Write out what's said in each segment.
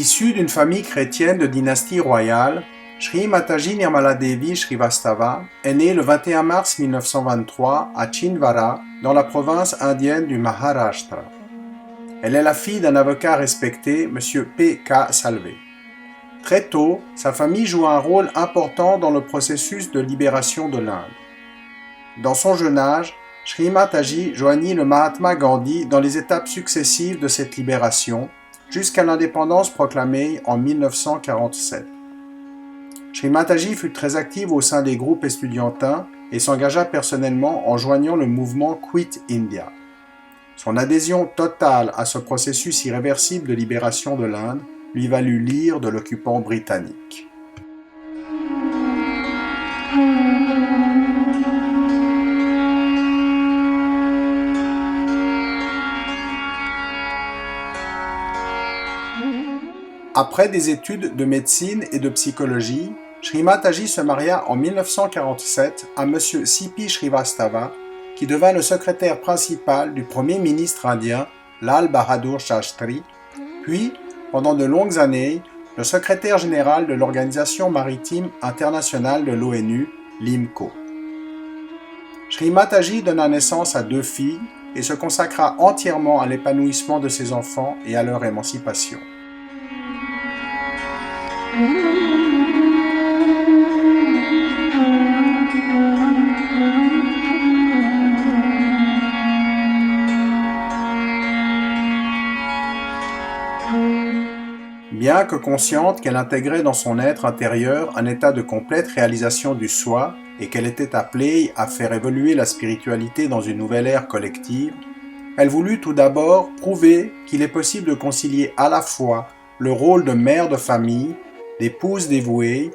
Issue d'une famille chrétienne de dynastie royale, Shri Mataji Nirmala Devi Srivastava est née le 21 mars 1923 à Chhindwara, dans la province indienne du Maharashtra. Elle est la fille d'un avocat respecté, M. P. K. Salve. Très tôt, sa famille joue un rôle important dans le processus de libération de l'Inde. Dans son jeune âge, Shri Mataji joignit le Mahatma Gandhi dans les étapes successives de cette libération, jusqu'à l'indépendance proclamée en 1947. Shri Mataji fut très active au sein des groupes estudiantins et s'engagea personnellement en joignant le mouvement Quit India. Son adhésion totale à ce processus irréversible de libération de l'Inde lui valut l'ire de l'occupant britannique. Après des études de médecine et de psychologie, Shri Mataji se maria en 1947 à M. C.P. Srivastava, qui devint le secrétaire principal du premier ministre indien Lal Bahadur Shastri, puis, pendant de longues années, le secrétaire général de l'Organisation maritime internationale de l'ONU, l'IMCO. Shri Mataji donna naissance à 2 filles et se consacra entièrement à l'épanouissement de ses enfants et à leur émancipation. Bien que consciente qu'elle intégrait dans son être intérieur un état de complète réalisation du soi et qu'elle était appelée à faire évoluer la spiritualité dans une nouvelle ère collective, elle voulut tout d'abord prouver qu'il est possible de concilier à la fois le rôle de mère de famille, d'épouse dévouée,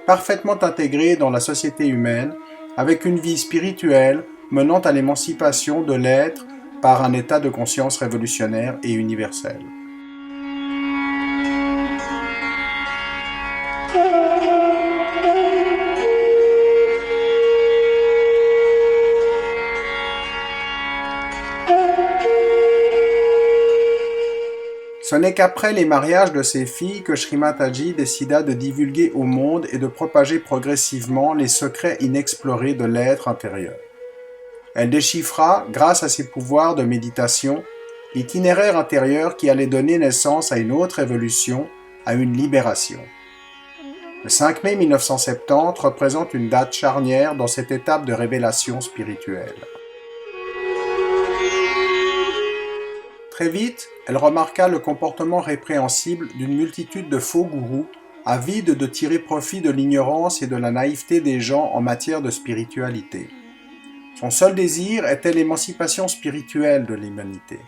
parfaitement intégrée dans la société humaine, avec une vie spirituelle menant à l'émancipation de l'être par un état de conscience révolutionnaire et universel. Ce n'est qu'après les mariages de ses filles que Shri Mataji décida de divulguer au monde et de propager progressivement les secrets inexplorés de l'être intérieur. Elle déchiffra, grâce à ses pouvoirs de méditation, l'itinéraire intérieur qui allait donner naissance à une autre évolution, à une libération. Le 5 mai 1970 représente une date charnière dans cette étape de révélation spirituelle. Très vite, elle remarqua le comportement répréhensible d'une multitude de faux gourous, avides de tirer profit de l'ignorance et de la naïveté des gens en matière de spiritualité. Son seul désir était l'émancipation spirituelle de l'humanité.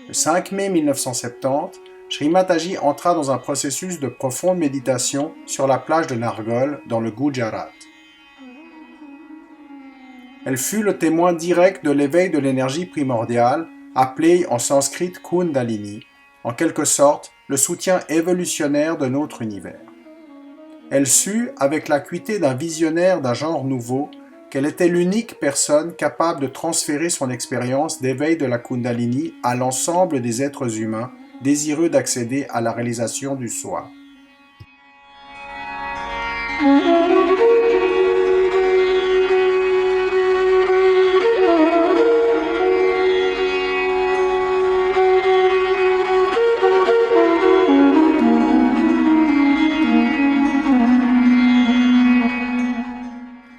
Le 5 mai 1970, Shri Mataji entra dans un processus de profonde méditation sur la plage de Nargol, dans le Gujarat. Elle fut le témoin direct de l'éveil de l'énergie primordiale, appelée en sanskrit Kundalini, en quelque sorte le soutien évolutionnaire de notre univers. Elle sut, avec l'acuité d'un visionnaire d'un genre nouveau, qu'elle était l'unique personne capable de transférer son expérience d'éveil de la Kundalini à l'ensemble des êtres humains désireux d'accéder à la réalisation du soi.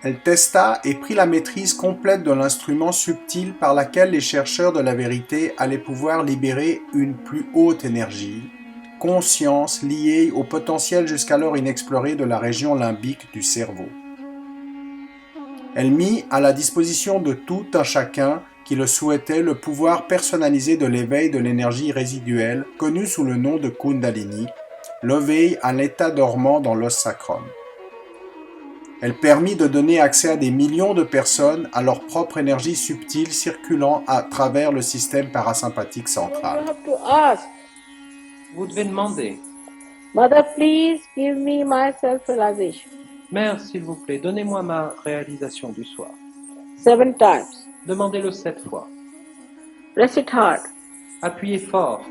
Elle testa et prit la maîtrise complète de l'instrument subtil par laquelle les chercheurs de la vérité allaient pouvoir libérer une plus haute énergie, conscience liée au potentiel jusqu'alors inexploré de la région limbique du cerveau. Elle mit à la disposition de tout un chacun qui le souhaitait le pouvoir personnalisé de l'éveil de l'énergie résiduelle connu sous le nom de Kundalini, l'éveil à l'état dormant dans l'os sacrum. Elle permit de donner accès à des millions de personnes à leur propre énergie subtile circulant à travers le système parasympathique central. Vous devez demander. Mother, please give me my self-realization. Mère, s'il vous plaît, donnez-moi ma réalisation du soi. 7 times. Demandez-le 7 fois. Press it hard. Appuyez fort.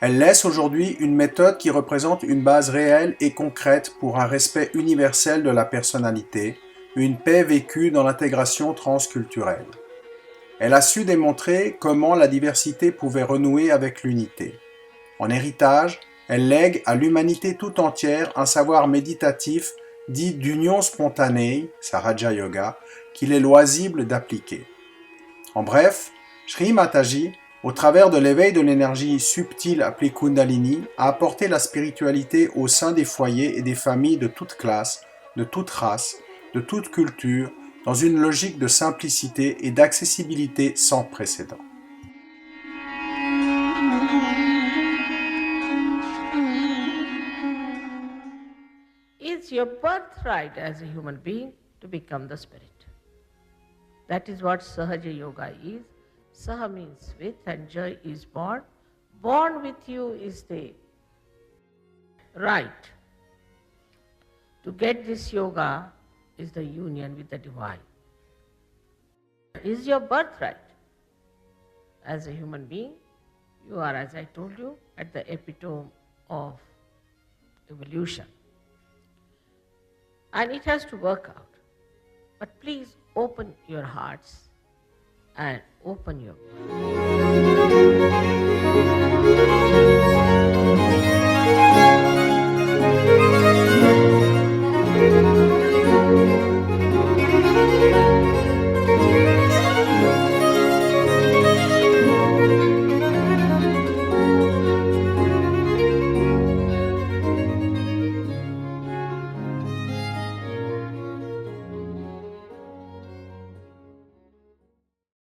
Elle laisse aujourd'hui une méthode qui représente une base réelle et concrète pour un respect universel de la personnalité, une paix vécue dans l'intégration transculturelle. Elle a su démontrer comment la diversité pouvait renouer avec l'unité. En héritage, elle lègue à l'humanité tout entière un savoir méditatif dit d'union spontanée, Saraja Yoga, qu'il est loisible d'appliquer. En bref, Sri Mataji, au travers de l'éveil de l'énergie subtile appelée Kundalini, a apporté la spiritualité au sein des foyers et des familles de toute classe, de toute race, de toute culture, dans une logique de simplicité et d'accessibilité sans précédent. It's your birthright as a human being to become the spirit. That is what Sahaja Yoga is. Saha means with and Jai is born. Born with you is the right. To get this yoga is the union with the divine. It is your birthright. As a human being, you are, as I told you, at the epitome of evolution. And it has to work out. But please open your hearts and open your minds.